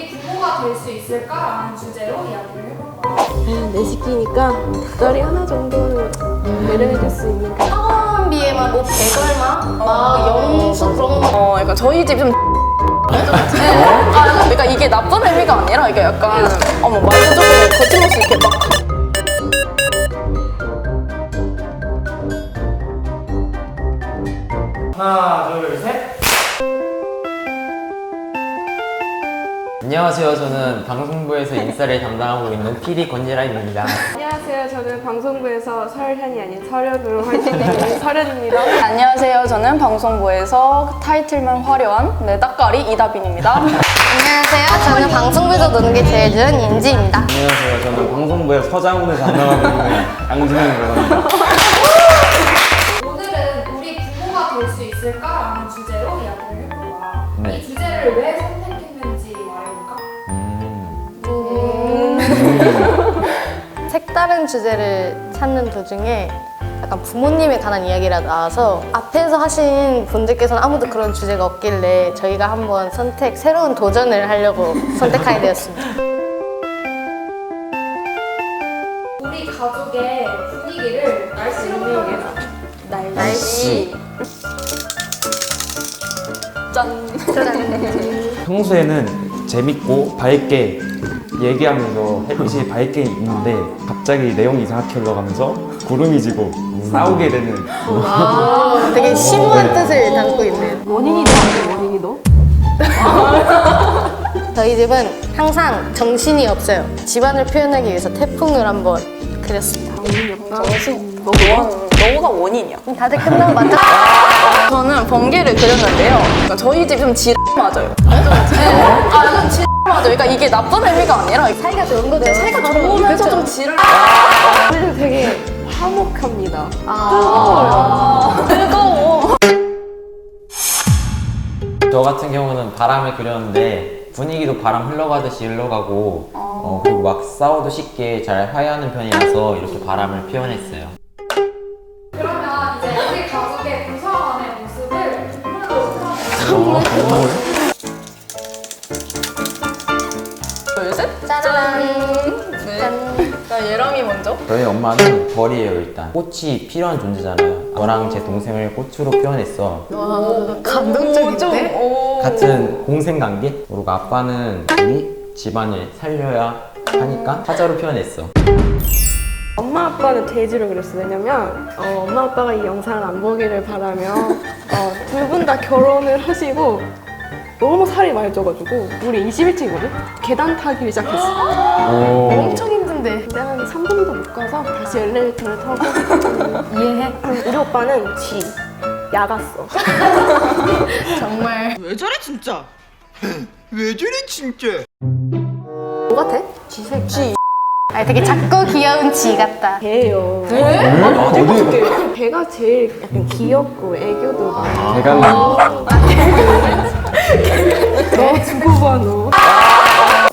우리 부모가 될 수 있을까라는 주제로 이야기를 해볼 거예요. 내 시기니까 닭다리 하나 정도는 배려해줄 수 있는 거. 학원비에만 뭐 100얼마? 막 영수 그런 거. 약간 저희 집 좀. 그러니까 이게 나쁜 의미가 아니라 이게 약간 말도 조금 거침없이 이렇게 막. 하나, 둘, 셋. 안녕하세요. 저는 방송부에서 인싸를 담당하고 있는 PD 권예라입니다. 안녕하세요. 저는 방송부에서 설현이 아닌 설현으로 활동하고 있는 설현입니다. 안녕하세요. 저는 방송부에서 타이틀만 화려한 따까리 이다빈입니다. 안녕하세요. 저는 방송부에서 노는 게 제일 좋은 인지입니다. 안녕하세요. 저는 방송부의 서장훈을 담당하고 있는 양진영이라고 합니다. 오늘은 우리 부모가 될 수 있을까라는 주제로 이야기를 해볼 거야. 네. 이 주제를 왜 선택했는지 말해볼까? 색다른 주제를 찾는 도중에 약간 부모님에 관한 이야기가 나와서 앞에서 하신 분들께서는 아무도 그런 주제가 없길래 저희가 한번 새로운 도전을 하려고 선택하게 되었습니다. 우리 가족의 분위기를 날씨로 표현해줘. 날씨. 짠. 평소에는 재밌고 밝게 얘기하면서 햇빛이 밝게 있는데 갑자기 내용이 이상하게 흘러가면서 구름이 지고 싸우게 되는 되게 심오한 뜻을 담고 있네요. 원인이도 아니고 원인이도? 저희 집은 항상 정신이 없어요. 집안을 표현하기 위해서 태풍을 한번 그렸습니다. 너가 원인이야. 다들 끝나고 만져. 저는 번개를 그렸는데요. 그러니까 저희 집 좀 맞아요. 좀 맞아요. 그러니까 이게 나쁜 의미가 아니라 사이가 좋은 거죠. 사이가 좋으면서 좀 지랄. 저희는 되게 화목합니다. 뜨거워. 저 같은 경우는 바람을 그렸는데 분위기도 바람 흘러가듯이 흘러가고 그리고 막 싸워도 쉽게 잘 화해하는 편이라서 이렇게 바람을 표현했어요. 그러면 이제 우리 가족의 구성원의 모습을 하나로 표현해줘. 둘, 셋. 짜잔. 네. 자, 예람이 먼저. 저희 엄마는 벌이에요. 일단 꽃이 필요한 존재잖아요. 저랑 제 동생을 꽃으로 표현했어. 감동적인데? 같은 공생관계. 그리고 아빠는 우리 집안을 살려야 하니까 사자로 표현했어. 엄마 아빠는 돼지로 그렸어. 왜냐면 엄마 아빠가 이 영상을 안 보기를 바라며 두 분 다 결혼을 하시고 너무 살이 많이 쪄가지고 우리 21층이거든? 계단 타기를 시작했어. 엄청 힘든데. 그때는 3분도 못 가서 다시 엘리베이터를 타고 이해해. 우리 오빠는 쥐 야갔어. 정말. 왜 저래 진짜? 왜 저래 진짜? 뭐 같아? 쥐. 아니 되게 작고 귀여운 쥐 같다. 개예요. 어디 개가 제일 약간 귀엽고 애교도 많아. 대강 너 두고 봐 너.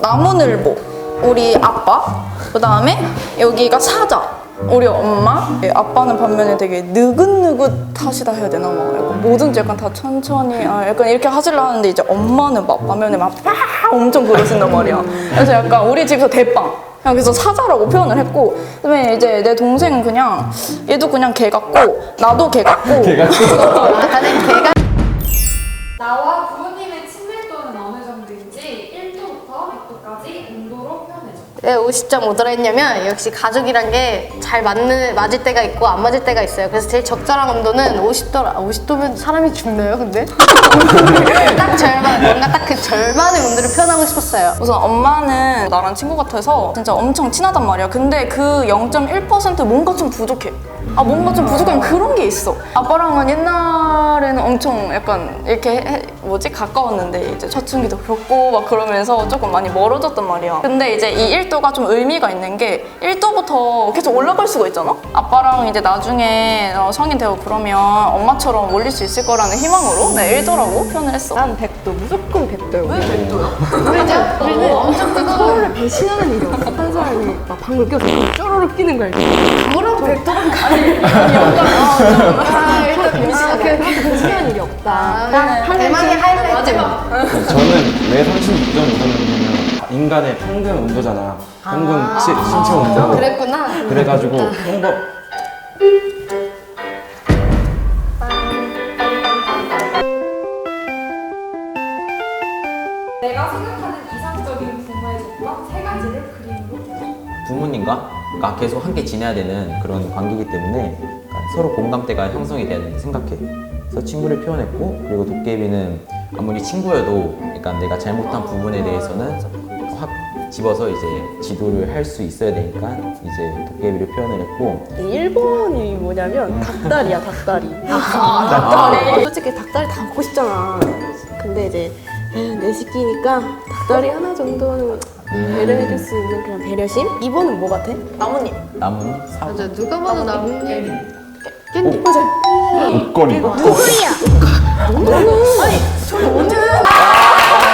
나무늘보. 우리 아빠. 그 다음에 여기가 사자. 우리 엄마. 아빠는 반면에 되게 느긋느긋하시다 해야 되나? 막 약간 뭐든지 약간 다 천천히 약간 이렇게 하시려 하는데 이제 엄마는 막 반면에 막 엄청 그러신단 말이야. 그래서 약간 우리 집에서 대빵. 그냥 그래서 사자라고 표현을 했고, 그다음에 이제 내 동생은 그냥 얘도 그냥 개 같고 나도 개 같고. 다들 개가. 나와 부모님의 친밀도는 어느 정도인지 1도부터 100도까지 온도로 표현해줘. 왜 50.5도라 했냐면 역시 가족이란 게 잘 맞을 때가 있고 안 맞을 때가 있어요. 그래서 제일 적절한 온도는 50도라. 50도면 사람이 죽나요, 근데? 딱 절반, 뭔가 딱 그 절반의 온도를 표현하고 싶었어요. 우선 엄마는 나랑 친구 같아서 진짜 엄청 친하단 말이야. 근데 그 0.1% 뭔가 좀 부족해. 뭔가 좀 부족한 그런 게 있어. 아빠랑은 옛날에는 엄청 약간 이렇게 가까웠는데 이제 사춘기도 겪고 막 그러면서 조금 많이 멀어졌단 말이야. 근데 이제 이 1도가 좀 의미가 있는 게 1도부터 계속 올라갈 수가 있잖아? 아빠랑 이제 나중에 성인 되고 그러면 엄마처럼 올릴 수 있을 거라는 희망으로 내 1도라고 표현을 했어. 난 100도, 무조건 100도야. 왜 100도야? 우리는 엄청 서로를 배신하는 일이 없어. 한 사람이 막 방울 껴서 쪼르륵 끼는 거 알지? 뭐라고 100도란 일단 배신하는 일이 없다. 대망의 하이라이트. 저는 왜 36.5도냐면 인간의 평균 온도잖아. 평균 신체 온도. 그랬구나. 그래가지고 평범 내가 생각하는 이상적인 부모의 조건 세 가지를 그림으로 그려. 부모님과 그러니까 계속 함께 지내야 되는 그런 관계이기 때문에 그러니까 서로 공감대가 형성이 돼야 된다고 생각해. 그래서 친구를 표현했고, 그리고 도깨비는 아무리 친구여도 그러니까 내가 잘못한 부분에 대해서는 확 집어서 이제 지도를 할 수 있어야 되니까 이제 도깨비를 표현을 했고. 1번이 뭐냐면 닭다리야, 닭다리. 솔직히 닭다리 다 먹고 싶잖아. 근데 이제 내 새끼니까 닭다리 하나 정도는 배려해줄 수 있는 그런 배려심? 2번은 뭐 같아? 나뭇잎. 나무는 사과. 맞아, 누가 봐도 나뭇잎. 깻잎. 맞아. 옷걸이.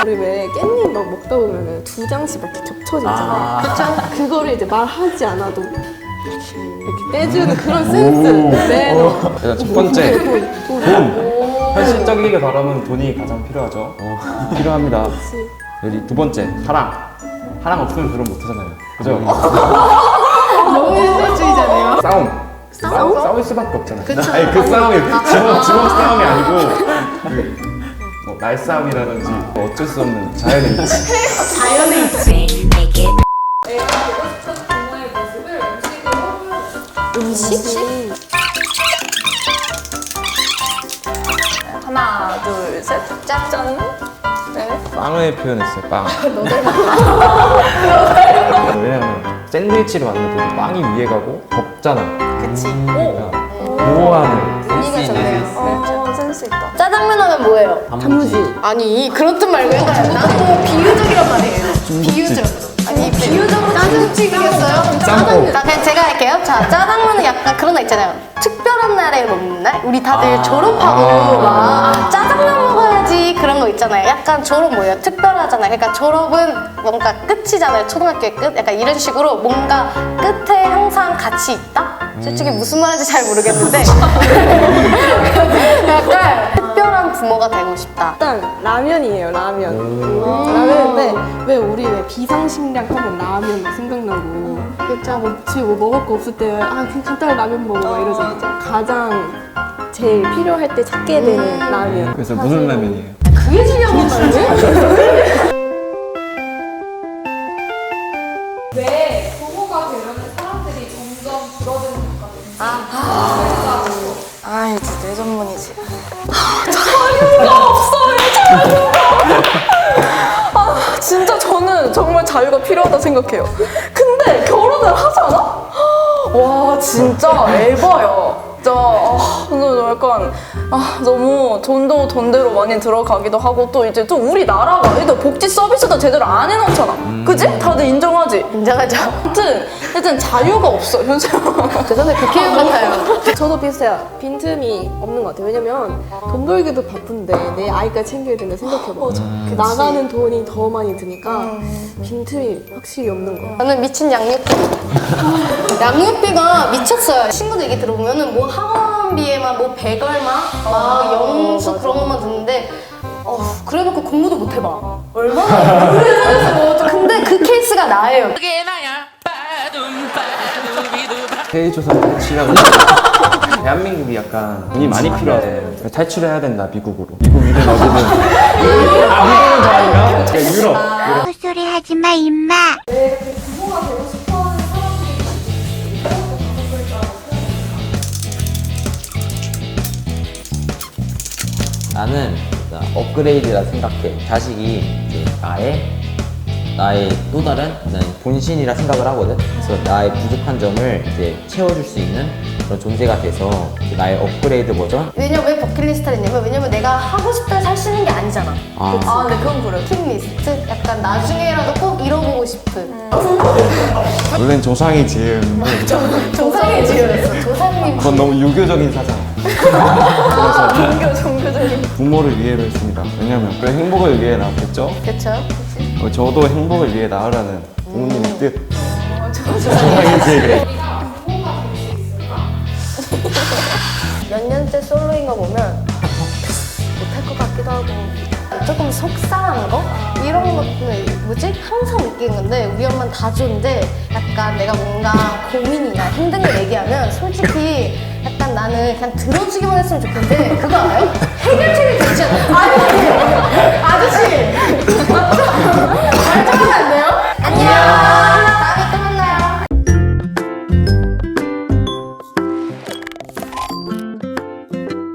우리 왜 깻잎 막 먹다 보면은 두 장씩 막 이렇게 겹쳐지잖아. 그쵸? 그거를 이제 말하지 않아도 이렇게 떼주는 그런 센스. 네. 일단 첫 번째 돈. 현실적이게 바라면 돈이 가장 필요하죠. 필요합니다. 여기 두 번째 사랑. 사랑 없으면 결혼 못하잖아요. 그죠? 너무 현실주의자네요. 싸울 수밖에 없잖아요. 아니 그 싸움이 직업 싸움이 아니고 뭐 말싸움이라든지 뭐 어쩔 수 없는 자연의 이치. 내가 보고 싶은 부모의 모습을 음식으로 표현해. 하나, 둘, 셋. 짠. 네. 빵을 표현했어요. 빵. 왜냐면 샌드위치를 만들 때 빵이 위에 가고 덮잖아. 그치. 보호하는. 의미가 좋네요. 센스 있다. 짜장면 하면 뭐예요? 단무지. 아니, 그런 뜻 말고 약간 나도 비유적이란 말이에요. 비유적. 아니, 비유적으로 짜장면이겠어요? 짜장면. 자, 그냥 제가 할게요. 자, 짜장면은 약간 그런 거 있잖아요. 특별한 날에 먹는 날? 우리 다들 졸업하고 막 짜장면 먹어야지 그런 거 있잖아요. 약간 졸업 뭐예요? 특별하잖아요. 그러니까 졸업은 뭔가 끝이잖아요. 초등학교의 끝? 약간 이런 식으로 뭔가 끝에 항상 같이 있다? 솔직히 무슨 말인지 잘 모르겠는데 약간 특별한 부모가 되고 싶다. 일단 라면이에요, 라면. 라면인데 왜 우리 왜 비상식량 하면 라면 생각나고 뭐 집에 뭐 먹을 거 없을 때 그냥 간단히 라면 먹어 막 이러잖아. 가장 제일 필요할 때 찾게 되는 라면. 그래서 무슨 라면이에요? 그게 중요한 건데? 왜 부모가 되려는 사람들이 점점 줄어드는 것 같은지. 아, 이제 내 전문이지. 진짜 저는 정말 자유가 필요하다 생각해요. 근데 결혼을 하잖아? 와, 진짜 에바야. 진짜 근데 약간 너무 돈도 돈대로 많이 들어가기도 하고 또 이제 또 우리나라가 애들 복지 서비스도 제대로 안 해놓잖아. 그지? 다들 인정하지? 인정하죠. 하여튼 자유가 없어 현실은. 죄송한데 국회의원 같아요. 저도 비슷해요. 빈틈이 없는 것 같아요. 왜냐면 돈 벌기도 바쁜데 내 아이까지 챙겨야 된다 생각해봐. 그 나가는 돈이 더 많이 드니까 빈틈이 확실히 없는 거. 저는 미친 양육비. 양육비가 미쳤어요. 친구들 얘기 들어보면은 뭐 학원비에만 뭐 100얼마? 막 영수 그런 것만 듣는데 그래놓고 공부도 못 해봐. 얼마나 그래서 근데 그 케이스가 나예요. 세계조선 시작을 대한민국이 약간 돈이 많이 필요하잖아요. 탈출해야 된다 미국으로. 미국이든 어디든. 미국은 더 아닌가? 그러니까 유럽. 헛소리 하지 마, 임마. 왜 이렇게 부모가 되고 싶어하는 사람들이 있을지 이것도 다섯 글자로 표현해. 나는 업그레이드라 생각해. 자식이 이제 나의 또 다른 본신이라 생각을 하거든. 그래서 나의 부족한 점을 이제 채워줄 수 있는 그런 존재가 돼서 이제 나의 업그레이드 버전. 왜냐면 왜 버킷리스트를 했냐면 왜냐면 내가 하고 싶다 살 수 있는 게 아니잖아. 근데 그건 그래. 버킷리스트? 약간 나중에라도 꼭 이뤄보고 싶은. 원래는 조상이 지은. 조상의 지어였어. 조상님. 그건 너무 유교적인 사상. 그래서 종교적인. 부모를 위해로 했습니다. 왜냐면 그 행복을 위해 낳았겠죠? 그쵸? 저도 행복을 위해 낳으라는 부모님의 뜻. 조상이 지은. 우리가 부모가 될 수 있을까? 몇 년째 솔로인 거 보면 못할 것 같기도 하고 조금 속상한 거? 이런 것들 뭐지? 항상 느끼는 건데 우리 엄마는 다 좋은데 약간 내가 뭔가 고민이나 힘든 걸 얘기하면 솔직히 약간 나는 그냥 들어주기만 했으면 좋겠는데 그거 알아요? 해결책을 주지 않아.